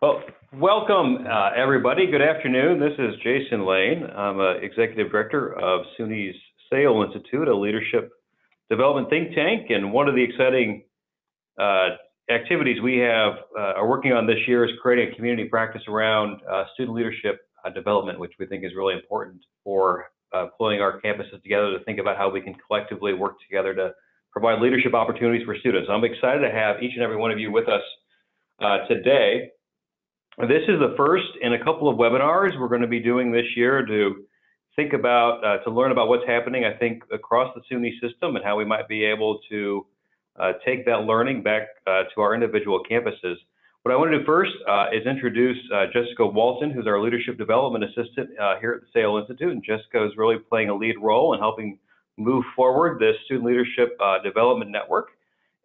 Well, welcome everybody. Good afternoon. This is Jason Lane. I'm Executive Director of Suny's SAIL Institute, a leadership development think tank. And one of the exciting activities we are working on this year is creating a community practice around student leadership development, which we think is really important for pulling our campuses together to think about how we can collectively work together to provide leadership opportunities for students. I'm excited to have each and every one of you with us today. This is the first in a couple of webinars we're going to be doing this year to think about, to learn about what's happening, I think, across the Suny system and how we might be able to take that learning back to our individual campuses. What I want to do first is introduce Jessica Walton, who's our Leadership Development Assistant here at the SAIL Institute. And Jessica is really playing a lead role in helping move forward this Student Leadership Development Network.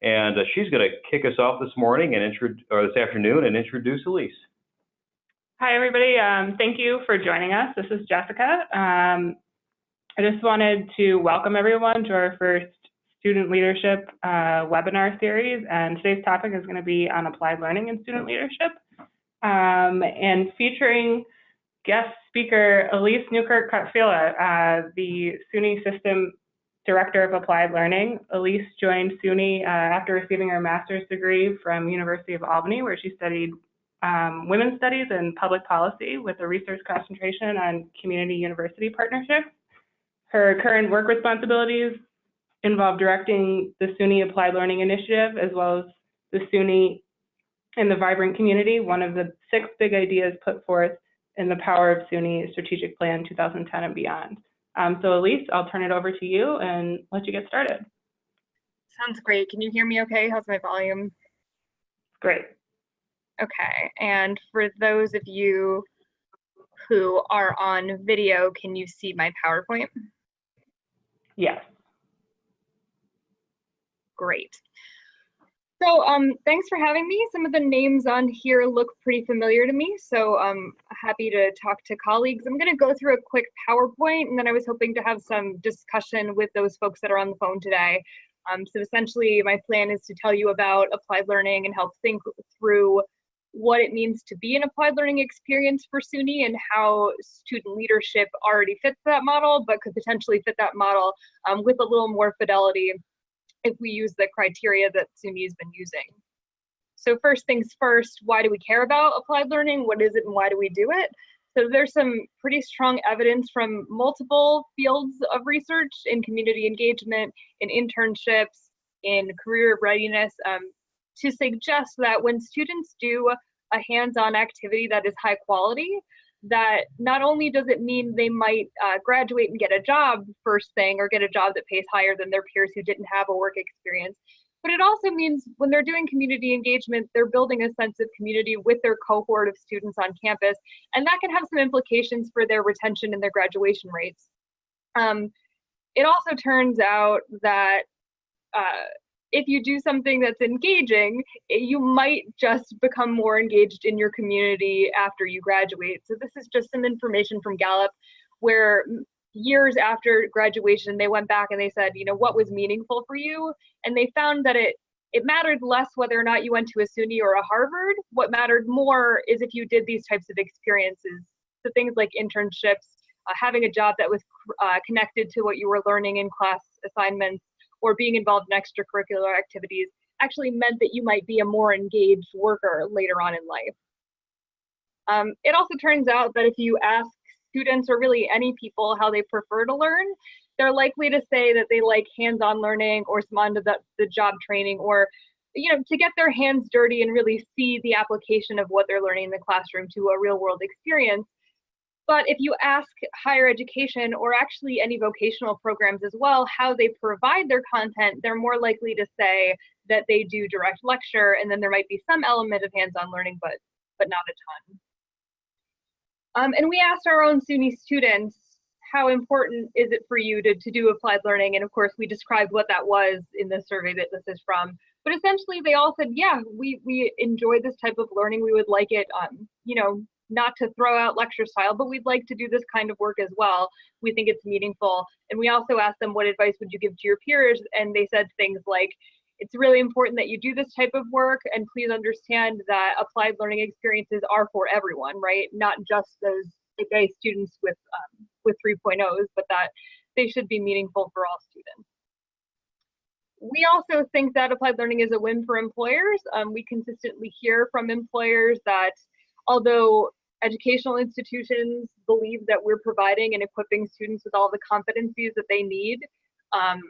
And she's going to kick us off this morning and this afternoon and introduce Elise. Hi, everybody. Thank you for joining us. This is Jessica. I just wanted to welcome everyone to our first student leadership webinar series. And today's topic is going to be on applied learning and student leadership, and featuring guest speaker Elise Newkirk-Kartfila, the Suny System Director of Applied Learning. Elise joined Suny after receiving her master's degree from University of Albany, where she studied women's studies and public policy with a research concentration on community-university partnerships. Her current work responsibilities involve directing the Suny Applied Learning Initiative, as well as the Suny and the Vibrant Community, one of the 6 big ideas put forth in the Power of Suny Strategic Plan 2010 and beyond. So Elise, I'll turn it over to you and let you get started. Sounds great. Can you hear me okay? How's my volume? Great. Okay, and for those of you who are on video, can you see my PowerPoint? Yes. Great. So thanks for having me. Some of the names on here look pretty familiar to me, so I'm happy to talk to colleagues. I'm going to go through a quick PowerPoint, and then I was hoping to have some discussion with those folks that are on the phone today. So essentially, my plan is to tell you about applied learning and help think through what it means to be an applied learning experience for Suny and how student leadership already fits that model, but could potentially fit that model with a little more fidelity if we use the criteria that Suny has been using. So first things first, why do we care about applied learning? What is it and why do we do it? So there's some pretty strong evidence from multiple fields of research in community engagement, in internships, in career readiness, to suggest that when students do a hands-on activity that is high quality, that not only does it mean they might graduate and get a job first thing, or get a job that pays higher than their peers who didn't have a work experience, but it also means when they're doing community engagement, they're building a sense of community with their cohort of students on campus, and that can have some implications for their retention and their graduation rates. It also turns out that if you do something that's engaging, you might just become more engaged in your community after you graduate. So this is just some information from Gallup, where years after graduation, they went back and they said, you know, what was meaningful for you? And they found that it mattered less whether or not you went to a Suny or a Harvard. What mattered more is if you did these types of experiences. So things like internships, having a job that was connected to what you were learning in class assignments, or being involved in extracurricular activities actually meant that you might be a more engaged worker later on in life. It also turns out that if you ask students, or really any people, how they prefer to learn, they're likely to say that they like hands-on learning or some on-the-job training, or to get their hands dirty and really see the application of what they're learning in the classroom to a real-world experience. But if you ask higher education, or actually any vocational programs as well, how they provide their content, they're more likely to say that they do direct lecture, and then there might be some element of hands-on learning, but not a ton. And we asked our own Suny students, how important is it for you to do applied learning? And of course, we described what that was in the survey that this is from. But essentially, they all said, yeah, we enjoy this type of learning. We would like it, not to throw out lecture style, but we'd like to do this kind of work as well. We think it's meaningful. And we also asked them, what advice would you give to your peers? And they said things like, It's really important that you do this type of work, and please understand that applied learning experiences are for everyone, right? Not just those students with 3.0s, but that they should be meaningful for all students. We also think that applied learning is a win for employers. We consistently hear from employers that although educational institutions believe that we're providing and equipping students with all the competencies that they need,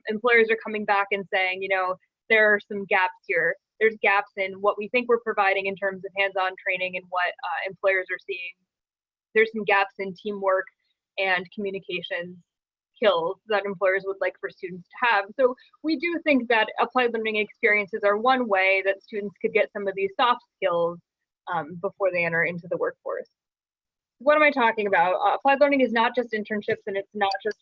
employers are coming back and saying, you know, there are some gaps here. There's gaps in what we think we're providing in terms of hands-on training and what employers are seeing. There's some gaps in teamwork and communications skills that employers would like for students to have. So we do think that applied learning experiences are one way that students could get some of these soft skills before they enter into the workforce. What am I talking about? Applied learning is not just internships, and it's not just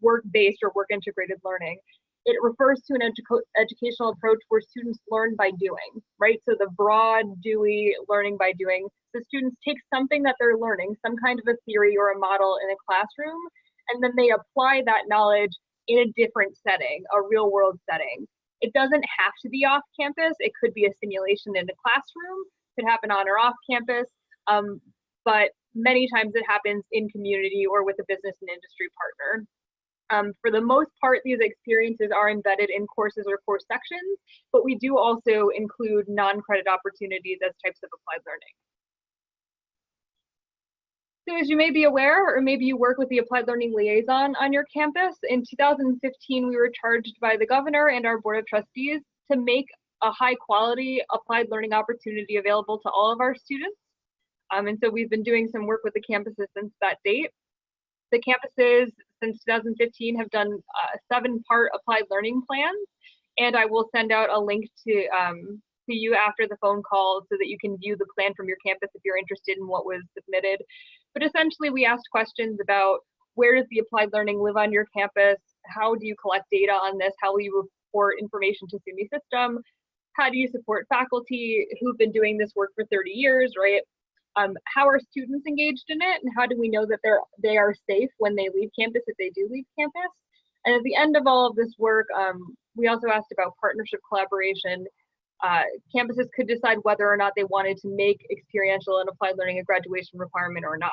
work-based or work-integrated learning. It refers to an educational approach where students learn by doing, right? So the broad, dewy learning by doing. The students take something that they're learning, some kind of a theory or a model in a classroom, and then they apply that knowledge in a different setting, a real-world setting. It doesn't have to be off campus. It could be a simulation in the classroom. It could happen on or off campus, but many times it happens in community or with a business and industry partner. For the most part, these experiences are embedded in courses or course sections, but we do also include non-credit opportunities as types of applied learning. So as you may be aware, or maybe you work with the Applied Learning Liaison on your campus, in 2015, we were charged by the governor and our board of trustees to make a high quality applied learning opportunity available to all of our students. And so we've been doing some work with the campuses since that date. The campuses since 2015 have done 7-part applied learning plans, and I will send out a link to you after the phone call so that you can view the plan from your campus if you're interested in what was submitted. But essentially, we asked questions about where does the applied learning live on your campus? How do you collect data on this? How will you report information to Suny system? How do you support faculty who've been doing this work for 30 years, right? How are students engaged in it, and how do we know that they are safe when they leave campus if they do leave campus? And at the end of all of this work, we also asked about partnership collaboration. Campuses could decide whether or not they wanted to make experiential and applied learning a graduation requirement or not.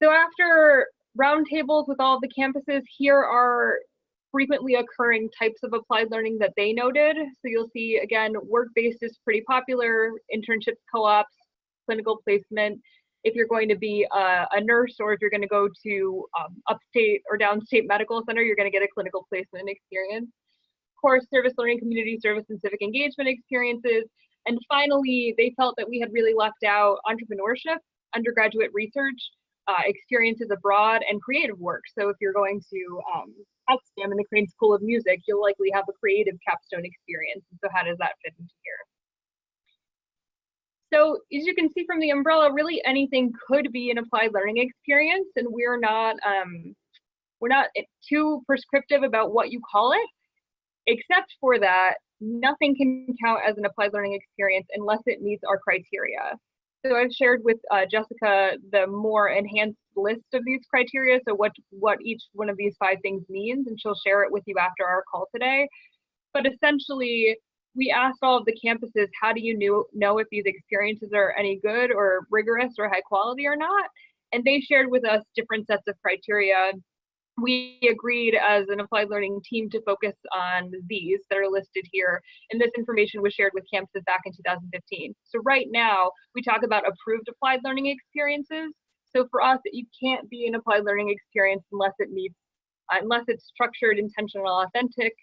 So after roundtables with all of the campuses, here are frequently occurring types of applied learning that they noted. So you'll see, again, work-based is pretty popular, internships, co-ops, clinical placement. If you're going to be a nurse, or if you're going to go to upstate or downstate medical center, you're going to get a clinical placement experience. Course, service learning, community service, and civic engagement experiences. And finally, they felt that we had really left out entrepreneurship, undergraduate research, experiences abroad, and creative work. So if you're going to Capstone in the Crane School of Music, you'll likely have a creative capstone experience. So how does that fit into here? So as you can see from the umbrella, really anything could be an applied learning experience, and we're not too prescriptive about what you call it, except for that nothing can count as an applied learning experience unless it meets our criteria. So I've shared with Jessica the more enhanced list of these criteria, so what each one of these 5 things means, and she'll share it with you after our call today. But essentially, we asked all of the campuses, how do you know if these experiences are any good or rigorous or high quality or not? And they shared with us different sets of criteria. We agreed as an applied learning team to focus on these that are listed here, and this information was shared with campuses back in 2015. So right now, we talk about approved applied learning experiences. So for us, you can't be an applied learning experience unless it meets, unless it's structured, intentional, authentic,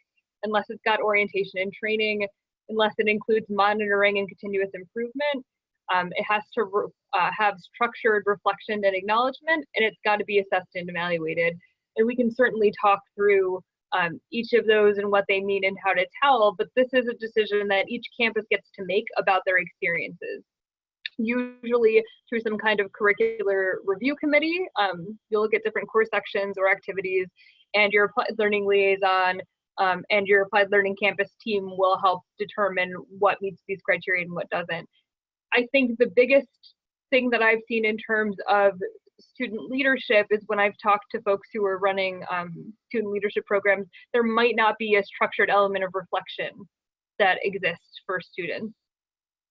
unless it's got orientation and training, unless it includes monitoring and continuous improvement. It has to have structured reflection and acknowledgement, and it's got to be assessed and evaluated. And we can certainly talk through each of those and what they mean and how to tell, but this is a decision that each campus gets to make about their experiences. Usually through some kind of curricular review committee, you'll look at different course sections or activities, and your applied learning liaison and your applied learning campus team will help determine what meets these criteria and what doesn't. I think the biggest thing that I've seen in terms of student leadership is when I've talked to folks who are running student leadership programs, there might not be a structured element of reflection that exists for students.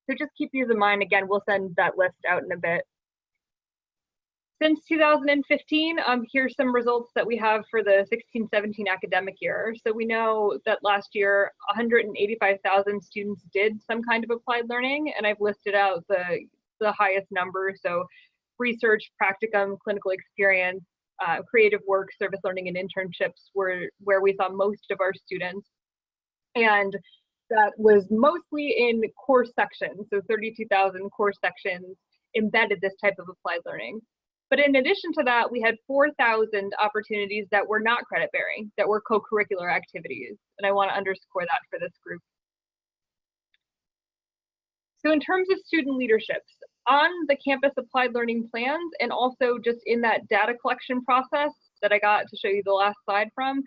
So just keep these in mind. Again, we'll send that list out in a bit. Since 2015, here's some results that we have for the 16-17 academic year. So we know that last year, 185,000 students did some kind of applied learning, and I've listed out the highest number. So research, practicum, clinical experience, creative work, service learning, and internships were where we saw most of our students. And that was mostly in course sections. So 32,000 course sections embedded this type of applied learning. But in addition to that, we had 4,000 opportunities that were not credit bearing, that were co-curricular activities. And I want to underscore that for this group. So in terms of student leaderships, on the campus applied learning plans, and also just in that data collection process that I got to show you the last slide from,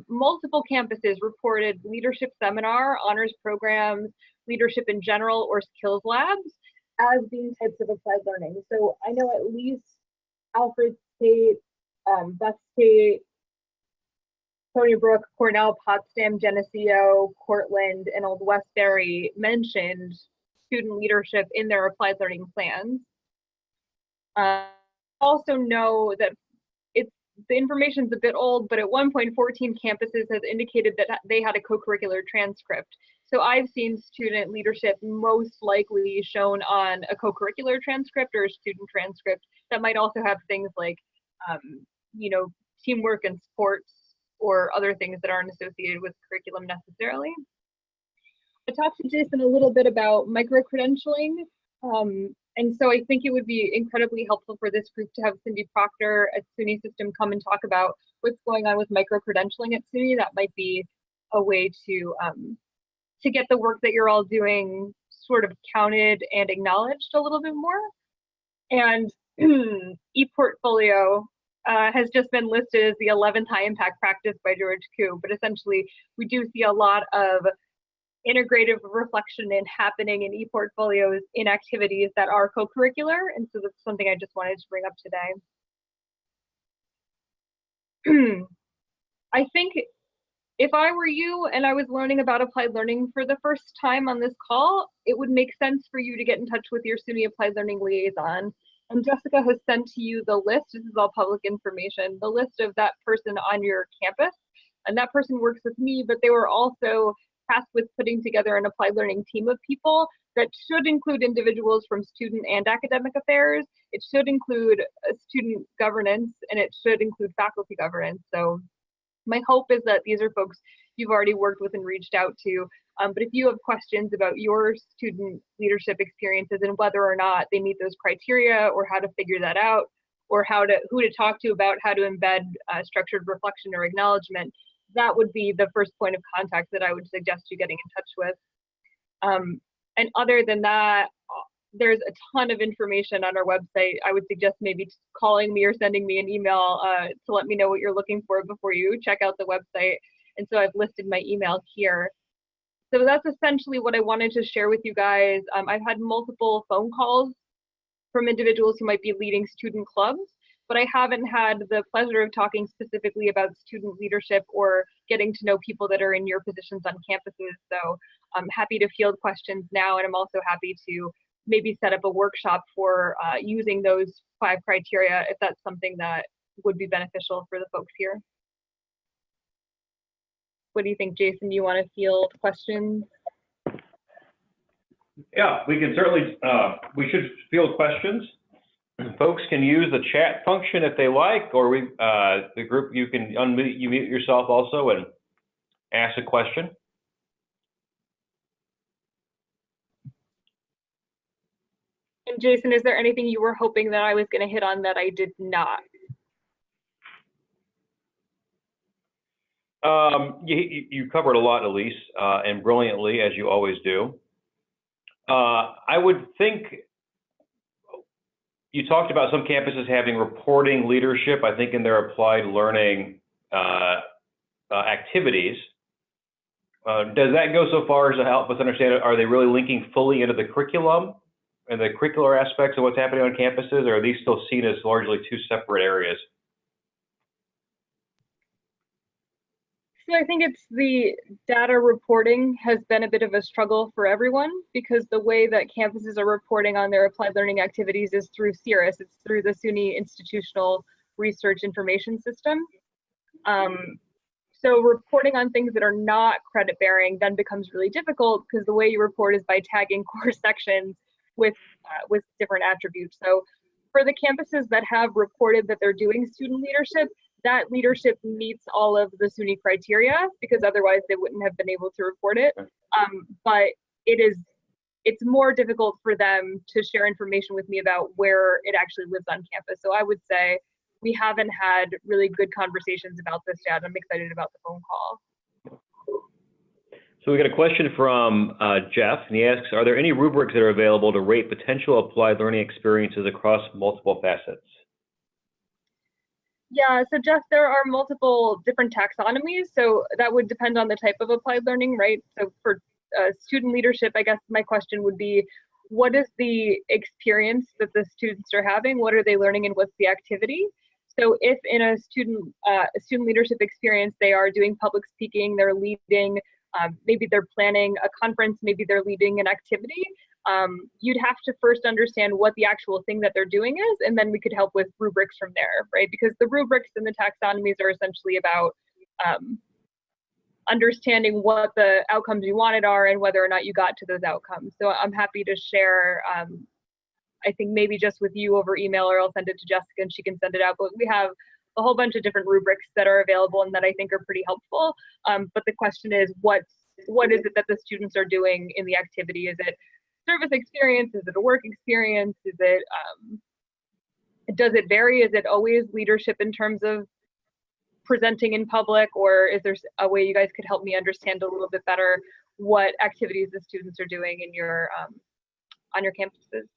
multiple campuses reported leadership seminar, honors programs, leadership in general, or skills labs as being types of applied learning. So I know at least Alfred State, Buck State, Stony Brook, Cornell, Potsdam, Geneseo, Cortland, and Old Westbury mentioned student leadership in their applied learning plans. Also know that the information's a bit old, but at one point 14 campuses has indicated that they had a co-curricular transcript. So I've seen student leadership most likely shown on a co-curricular transcript or a student transcript that might also have things like, you know, teamwork and sports or other things that aren't associated with curriculum necessarily. I talked to Jason a little bit about micro-credentialing. And so I think it would be incredibly helpful for this group to have Cindy Proctor at Suny System come and talk about what's going on with micro-credentialing at Suny. That might be a way to get the work that you're all doing sort of counted and acknowledged a little bit more. And ePortfolio has just been listed as the 11th high impact practice by George Koo, but essentially we do see a lot of integrative reflection and happening in ePortfolios in activities that are co-curricular, and so that's something I just wanted to bring up today. I think if I were you and I was learning about applied learning for the first time on this call, it would make sense for you to get in touch with your Suny Applied Learning Liaison. And Jessica has sent to you the list, this is all public information, the list of that person on your campus. And that person works with me, but they were also tasked with putting together an applied learning team of people that should include individuals from student and academic affairs. It should include student governance, and it should include faculty governance. So my hope is that these are folks you've already worked with and reached out to. But if you have questions about your student leadership experiences and whether or not they meet those criteria, or how to figure that out, or who to talk to about how to embed structured reflection or acknowledgement, that would be the first point of contact that I would suggest you getting in touch with. And other than that, there's a ton of information on our website. I would suggest maybe calling me or sending me an email to let me know what you're looking for before you check out the website. And so I've listed my email here. So that's essentially what I wanted to share with you guys. I've had multiple phone calls from individuals who might be leading student clubs, but I haven't had the pleasure of talking specifically about student leadership or getting to know people that are in your positions on campuses. So I'm happy to field questions now, and I'm also happy to maybe set up a workshop for using those 5 criteria if that's something that would be beneficial for the folks here. What do you think, Jason? Do you want to field questions? Yeah, we can certainly, we should field questions. Folks can use the chat function if they like, or the group, you can you mute yourself also and ask a question. And Jason, is there anything you were hoping that I was going to hit on that I did not? You covered a lot, Elise, and brilliantly, as you always do. I would think you talked about some campuses having reporting leadership, I think, in their applied learning activities. Does that go so far as to help us understand, are they really linking fully into the curriculum the curricular aspects of what's happening on campuses, or are these still seen as largely two separate areas? So I think it's the data reporting has been a bit of a struggle for everyone, because the way that campuses are reporting on their applied learning activities is through CIRIS. It's through the Suny Institutional Research Information System. So reporting on things that are not credit bearing then becomes really difficult, because the way you report is by tagging core sections with different attributes. So for the campuses that have reported that they're doing student leadership, that leadership meets all of the SUNY criteria, because otherwise they wouldn't have been able to report it. But it's more difficult for them to share information with me about where it actually lives on campus. So I would say we haven't had really good conversations about this yet. I'm excited about the phone call. So we got a question from Jeff, and he asks, are there any rubrics that are available to rate potential applied learning experiences across multiple facets? Yeah, so Jeff, there are multiple different taxonomies, so that would depend on the type of applied learning, right? So for student leadership, I guess my question would be, what is the experience that the students are having? What are they learning, and what's the activity? So if in a student leadership experience, they are doing public speaking, they're leading, maybe they're planning a conference, maybe they're leading an activity, you'd have to first understand what the actual thing that they're doing is, and then we could help with rubrics from there, right? Because the rubrics and the taxonomies are essentially about understanding what the outcomes you wanted are and whether or not you got to those outcomes. So I'm happy to share, I think maybe just with you over email, or I'll send it to Jessica and she can send it out. But we have a whole bunch of different rubrics that are available and that I think are pretty helpful. But the question is, what is it that the students are doing in the activity? Is it service experience? Is it a work experience? Is it, does it vary? Is it always leadership in terms of presenting in public, or is there a way you guys could help me understand a little bit better what activities the students are doing in your on your campuses?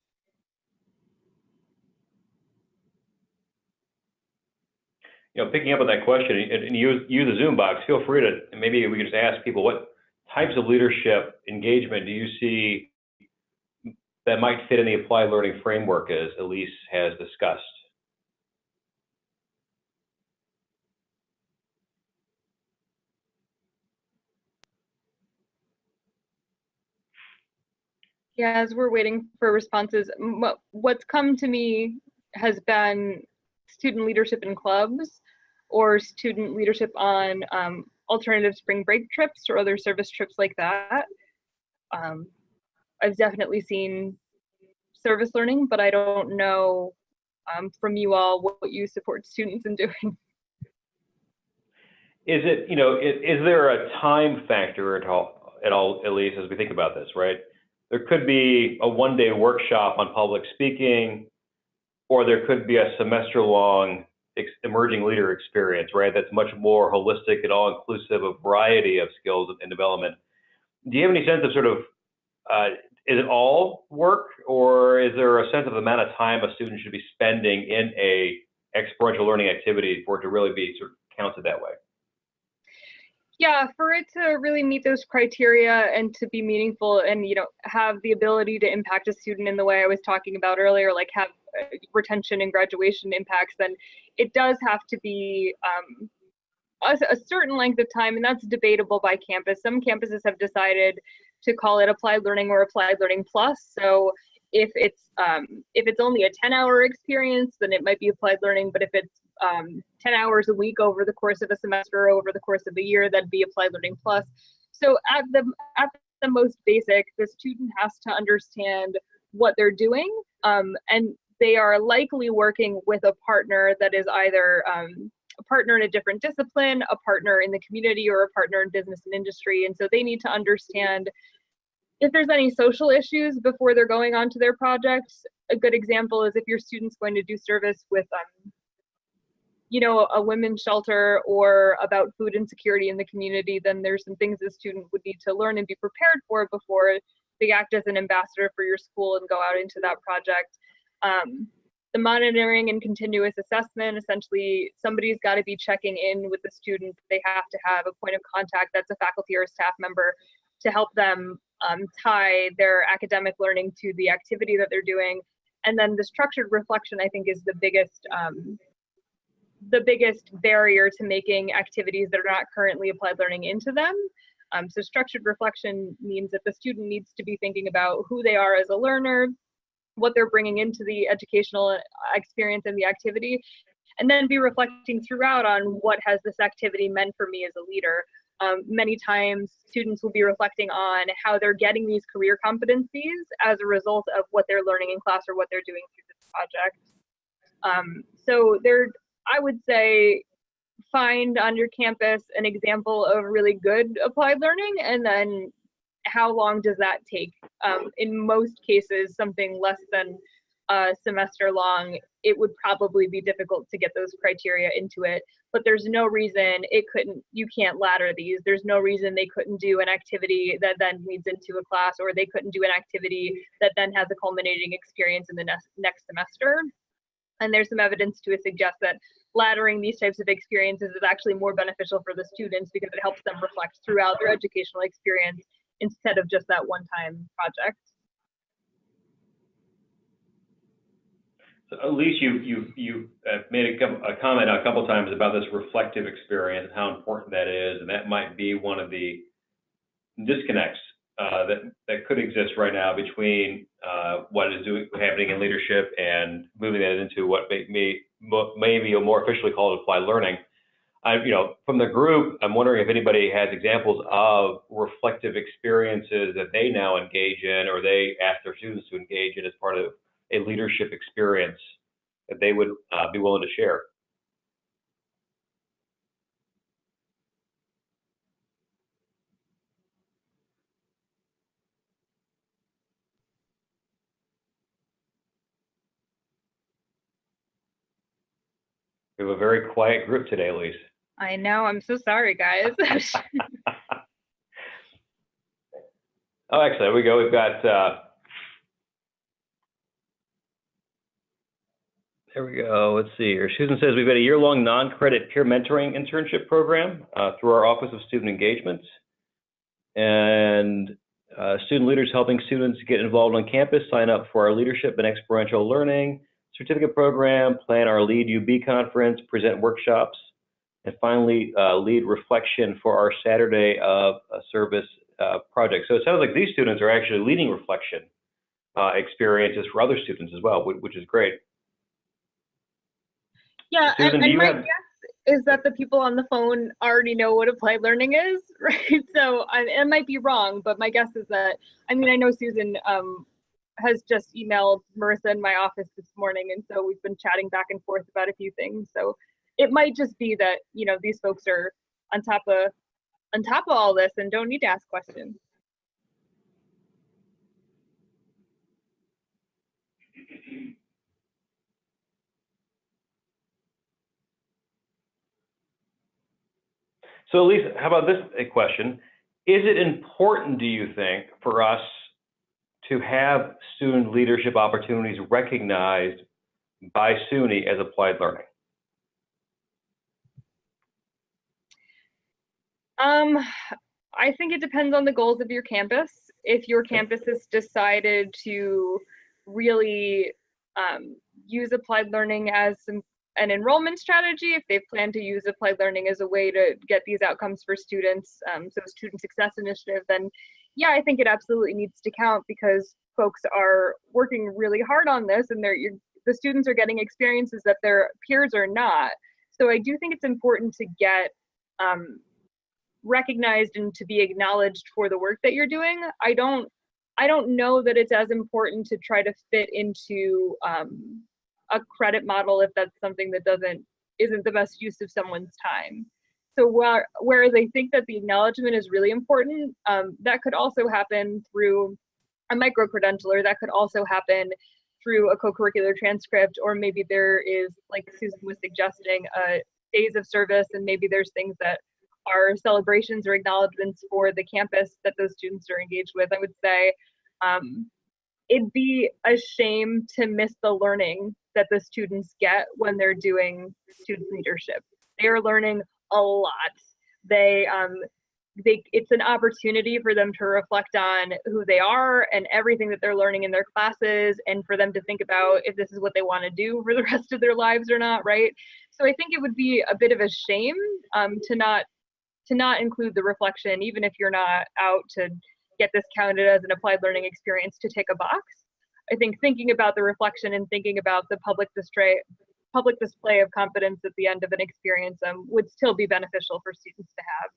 You know, picking up on that question, and use the Zoom box, feel free to, maybe we can just ask people, what types of leadership engagement do you see that might fit in the applied learning framework as Elise has discussed? Yeah, as we're waiting for responses, what's come to me has been student leadership in clubs, or student leadership on alternative spring break trips or other service trips like that. I've definitely seen service learning, but I don't know from you all what you support students in doing. Is it, you know, is there a time factor at all, Elise, as we think about this, right? There could be a one-day workshop on public speaking, or there could be a semester-long emerging leader experience, right? That's much more holistic and all-inclusive, a variety of skills and development. Do you have any sense of sort of, is it all work, or is there a sense of the amount of time a student should be spending in a experiential learning activity for it to really be sort of counted that way? Yeah, for it to really meet those criteria and to be meaningful and, you know, have the ability to impact a student in the way I was talking about earlier, like have retention and graduation impacts, then it does have to be a certain length of time, and that's debatable by campus. Some campuses have decided to call it applied learning or applied learning plus. So if it's only a 10-hour experience, then it might be applied learning. But if it's 10 hours a week over the course of a semester, or over the course of a year, that'd be applied learning plus. So at the most basic, the student has to understand what they're doing, and they are likely working with a partner that is either a partner in a different discipline, a partner in the community, or a partner in business and industry. And so they need to understand if there's any social issues before they're going on to their projects. A good example is if your student's going to do service with you know, a women's shelter or about food insecurity in the community, then there's some things the student would need to learn and be prepared for before they act as an ambassador for your school and go out into that project. The monitoring and continuous assessment, essentially somebody's got to be checking in with the student. They have to have a point of contact that's a faculty or a staff member to help them tie their academic learning to the activity that they're doing. And then the structured reflection, I think, is the biggest barrier to making activities that are not currently applied learning into them. So structured reflection means that the student needs to be thinking about who they are as a learner, what they're bringing into the educational experience and the activity, and then be reflecting throughout on what has this activity meant for me as a leader. Many times students will be reflecting on how they're getting these career competencies as a result of what they're learning in class or what they're doing through this project. So I would say, find on your campus an example of really good applied learning, and then how long does that take? In most cases, something less than a semester long, it would probably be difficult to get those criteria into it, but there's no reason you can't ladder these. There's no reason they couldn't do an activity that then leads into a class, or they couldn't do an activity that then has a culminating experience in the next semester. And there's some evidence to suggest that laddering these types of experiences is actually more beneficial for the students because it helps them reflect throughout their educational experience instead of just that one-time project. So Elise, you made a comment a couple times about this reflective experience and how important that is, and that might be one of the disconnects that could exist right now between what is happening in leadership and moving that into what may be more officially called applied learning. From the group, I'm wondering if anybody has examples of reflective experiences that they now engage in, or they ask their students to engage in as part of a leadership experience that they would be willing to share. We have a very quiet group today, Elise. I know, I'm so sorry, guys. Oh, actually, there we go. We've got, there we go. Let's see here. Susan says we've got a year-long non-credit peer mentoring internship program through our Office of Student Engagement. And student leaders helping students get involved on campus, sign up for our leadership and experiential learning certificate program, plan our Lead UB conference, present workshops, and finally lead reflection for our Saturday of service project. So it sounds like these students are actually leading reflection experiences for other students as well, which is great. Yeah, Susan, and my guess is that the people on the phone already know what applied learning is, right? So I might be wrong, but my guess is that, I know Susan has just emailed Marissa in my office this morning, and so we've been chatting back and forth about a few things. So it might just be that, these folks are on top of all this and don't need to ask questions. So Elise, how about this question? Is it important, do you think, for us to have student leadership opportunities recognized by Suny as applied learning? I think it depends on the goals of your campus. If your campus has decided to really use applied learning as an enrollment strategy, if they plan to use applied learning as a way to get these outcomes for students, so student success initiative, then yeah, I think it absolutely needs to count because folks are working really hard on this, and the students are getting experiences that their peers are not. So I do think it's important to get recognized and to be acknowledged for the work that you're doing. I don't know that it's as important to try to fit into a credit model if that's something that isn't the best use of someone's time. So whereas I think that the acknowledgement is really important, that could also happen through a micro-credentialer, that could also happen through a co-curricular transcript, or maybe there is, like Susan was suggesting, days of service, and maybe there's things that are celebrations or acknowledgements for the campus that those students are engaged with. I would say it'd be a shame to miss the learning that the students get when they're doing student leadership. They are learning a lot. They it's an opportunity for them to reflect on who they are and everything that they're learning in their classes, and for them to think about if this is what they want to do for the rest of their lives or not, right? So I think it would be a bit of a shame to not include the reflection, even if you're not out to get this counted as an applied learning experience to tick a box. I think thinking about the reflection and thinking about the public display of competence at the end of an experience would still be beneficial for students to have.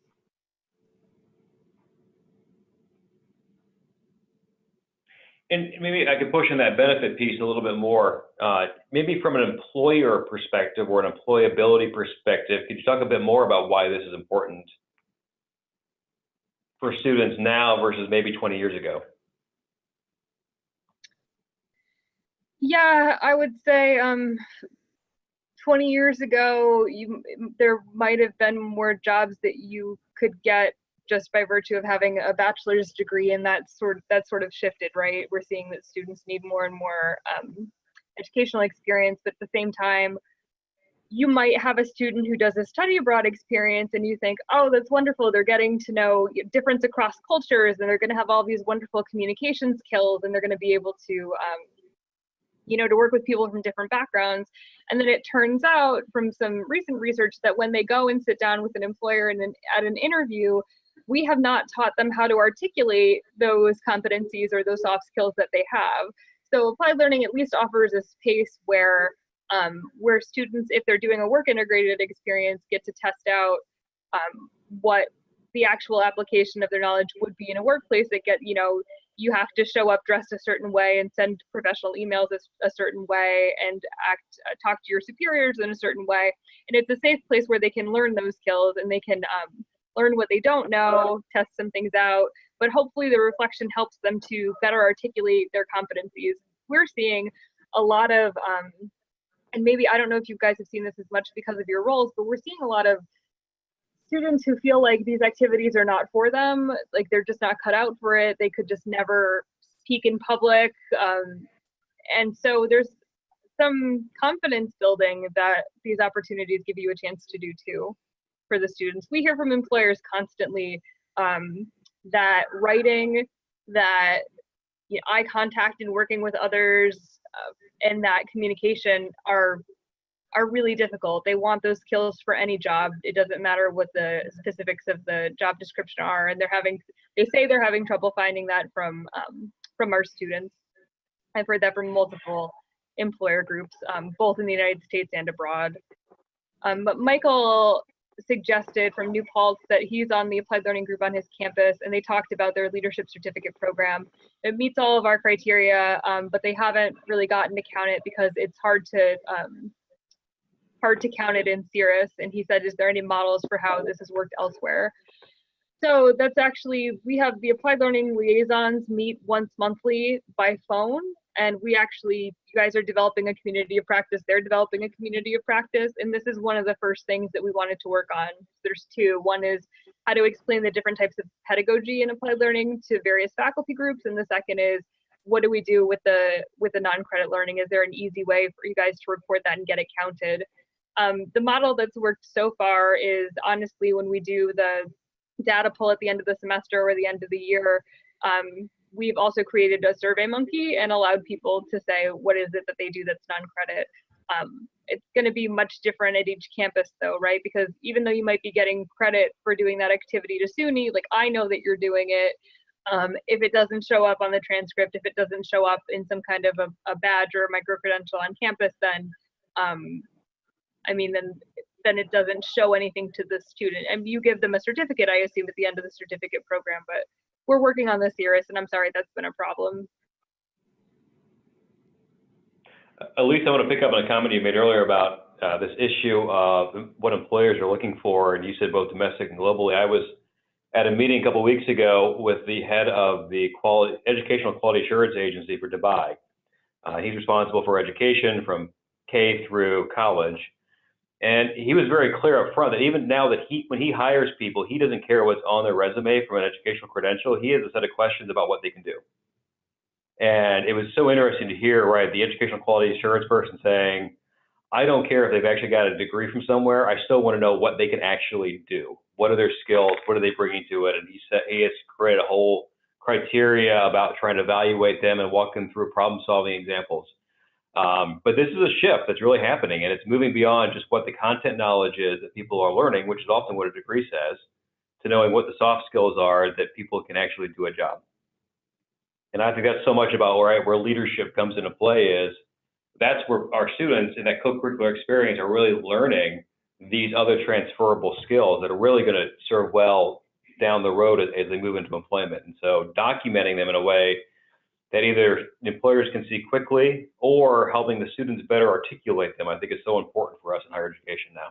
And maybe I could push on that benefit piece a little bit more. Maybe from an employer perspective or an employability perspective, could you talk a bit more about why this is important for students now versus maybe 20 years ago? Yeah, I would say 20 years ago, there might have been more jobs that you could get just by virtue of having a bachelor's degree, and that sort of shifted, right? We're seeing that students need more and more educational experience, but at the same time, you might have a student who does a study abroad experience and you think, oh, that's wonderful, they're getting to know difference across cultures, and they're going to have all these wonderful communication skills, and they're going to be able to to work with people from different backgrounds. And then it turns out from some recent research that when they go and sit down with an employer and at an interview, we have not taught them how to articulate those competencies or those soft skills that they have. So applied learning at least offers a space where students, if they're doing a work integrated experience, get to test out what the actual application of their knowledge would be in a workplace. That you have to show up dressed a certain way and send professional emails a certain way and talk to your superiors in a certain way. And it's a safe place where they can learn those skills and they can learn what they don't know, test some things out, but hopefully the reflection helps them to better articulate their competencies. We're seeing a lot of, and maybe I don't know if you guys have seen this as much because of your roles, but we're seeing a lot of students who feel like these activities are not for them, like they're just not cut out for it. They could just never speak in public. And so there's some confidence building that these opportunities give you a chance to do too for the students. We hear from employers constantly that writing, that eye contact and working with others, and that communication are really difficult. They want those skills for any job. It doesn't matter what the specifics of the job description are, and they say they're having trouble finding that from our students. I've heard that from multiple employer groups, both in the United States and abroad. But Michael suggested from New Paltz that he's on the applied learning group on his campus, and they talked about their leadership certificate program. It meets all of our criteria, but they haven't really gotten to count it because it's hard to count it in Cirrus. And he said, is there any models for how this has worked elsewhere? So that's actually, we have the applied learning liaisons meet once monthly by phone. And you guys are developing a community of practice, they're developing a community of practice. And this is one of the first things that we wanted to work on. There's two. One is how to explain the different types of pedagogy in applied learning to various faculty groups. And the second is, what do we do with the non-credit learning? Is there an easy way for you guys to report that and get it counted? The model that's worked so far is honestly when we do the data pull at the end of the semester or the end of the year, we've also created a survey monkey and allowed people to say what is it that they do that's non-credit. It's going to be much different at each campus though, right? Because even though you might be getting credit for doing that activity to Suny, like I know that you're doing it. If it doesn't show up on the transcript, if it doesn't show up in some kind of a badge or a micro-credential on campus, then then it doesn't show anything to the student. And you give them a certificate, I assume, at the end of the certificate program, but we're working on this, Iris, and I'm sorry that's been a problem. Elise, I want to pick up on a comment you made earlier about this issue of what employers are looking for, and you said both domestic and globally. I was at a meeting a couple of weeks ago with the head of the Educational Quality Assurance Agency for Dubai. He's responsible for education from K through college. And he was very clear up front that even now that when he hires people, he doesn't care what's on their resume from an educational credential. He has a set of questions about what they can do. And it was so interesting to hear, right, the educational quality assurance person saying, I don't care if they've actually got a degree from somewhere. I still want to know what they can actually do. What are their skills? What are they bringing to it? And he has created a whole criteria about trying to evaluate them and walk them through problem-solving examples. But this is a shift that's really happening, and it's moving beyond just what the content knowledge is that people are learning, which is often what a degree says, to knowing what the soft skills are that people can actually do a job. And I think that's so much about where leadership comes into play is that's where our students in that co-curricular experience are really learning these other transferable skills that are really going to serve well down the road as they move into employment. And so documenting them in a way that either employers can see quickly or helping the students better articulate them, I think is so important for us in higher education now.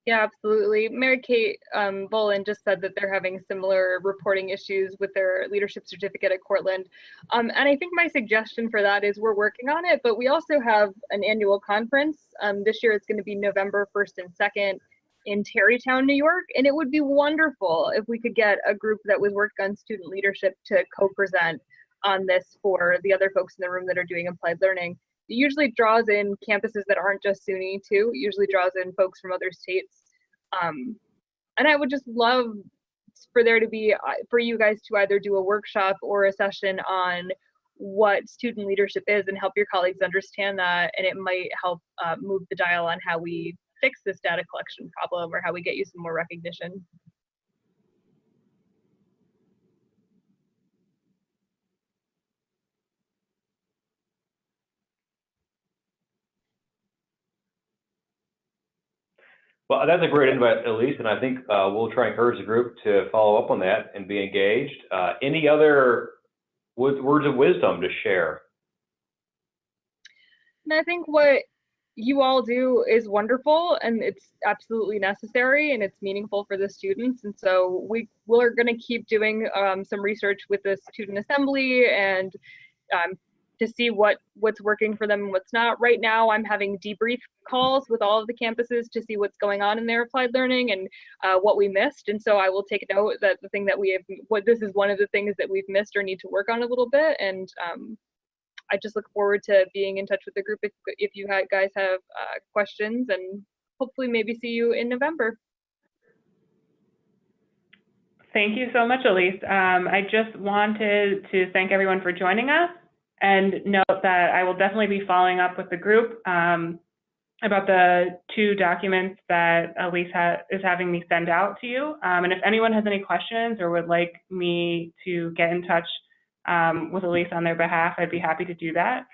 Yeah, absolutely. Mary Kate Bolin just said that they're having similar reporting issues with their leadership certificate at Cortland. And I think my suggestion for that is we're working on it, but we also have an annual conference. This year it's going to be November 1st and 2nd in Tarrytown, New York. And it would be wonderful if we could get a group that was working on student leadership to co-present on this for the other folks in the room that are doing applied learning. It usually draws in campuses that aren't just SUNY too. It usually draws in folks from other states. And I would just love for there to be, for you guys to either do a workshop or a session on what student leadership is and help your colleagues understand that. And it might help move the dial on how we fix this data collection problem or how we get you some more recognition. Well, that's a great invite, Elise, and I think we'll try and encourage the group to follow up on that and be engaged. Any other words of wisdom to share? And I think what you all do is wonderful and it's absolutely necessary and it's meaningful for the students. And so we're going to keep doing some research with the student assembly and to see what's working for them and what's not. Right now, I'm having debrief calls with all of the campuses to see what's going on in their applied learning and what we missed. And so I will take note that the thing that we have, this is one of the things that we've missed or need to work on a little bit. And I just look forward to being in touch with the group if you guys have questions, and hopefully maybe see you in November. Thank you so much, Elise. I just wanted to thank everyone for joining us and note that I will definitely be following up with the group about the 2 documents that Elise is having me send out to you. And if anyone has any questions or would like me to get in touch with Elise on their behalf, I'd be happy to do that.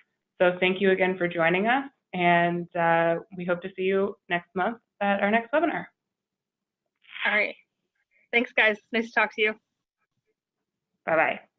So thank you again for joining us, and we hope to see you next month at our next webinar. All right. Thanks, guys. Nice to talk to you. Bye-bye.